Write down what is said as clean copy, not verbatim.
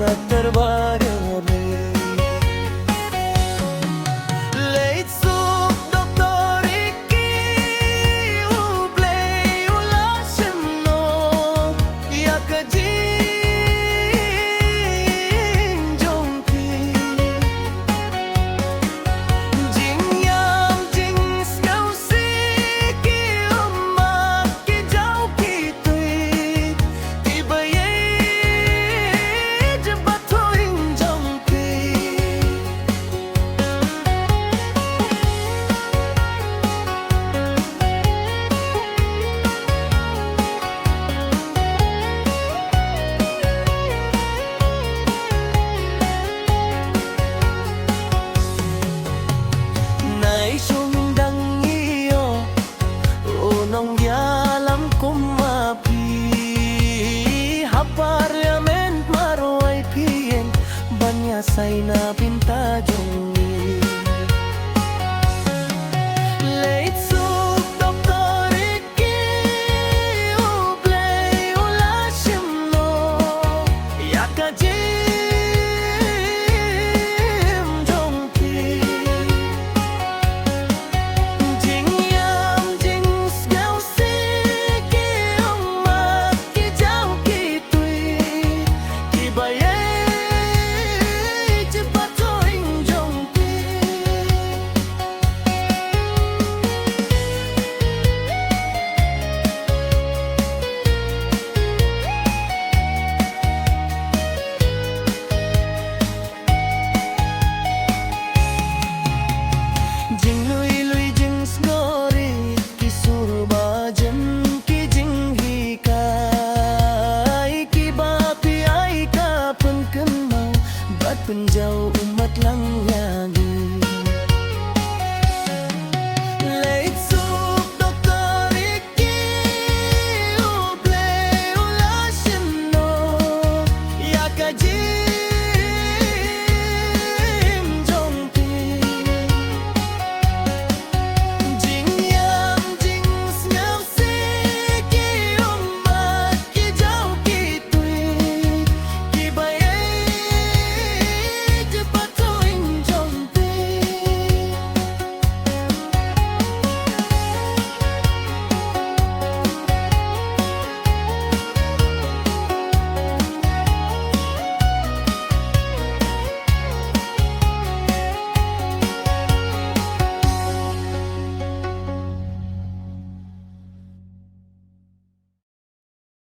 masa terbayar. Leit suk doktor iki ublei ulasno ya kajing jong Jingiap jing ngau si ki ummat ki jau ki tui ti baye jebat thôi jong nai sung dang iyo unong dialam kumapi haparliament maruai pien banya say na Bynta jong leit suk doktor iki ublei ulasno ya kajim jong Jingiap jing ngau si ki ummat ki jau ki tui ki baye jebat thôi jong jing lui lui jing ngori ki surba jem ki jing hi kai ki ba pi ai ka pun kenau bat penjau umat lang lagi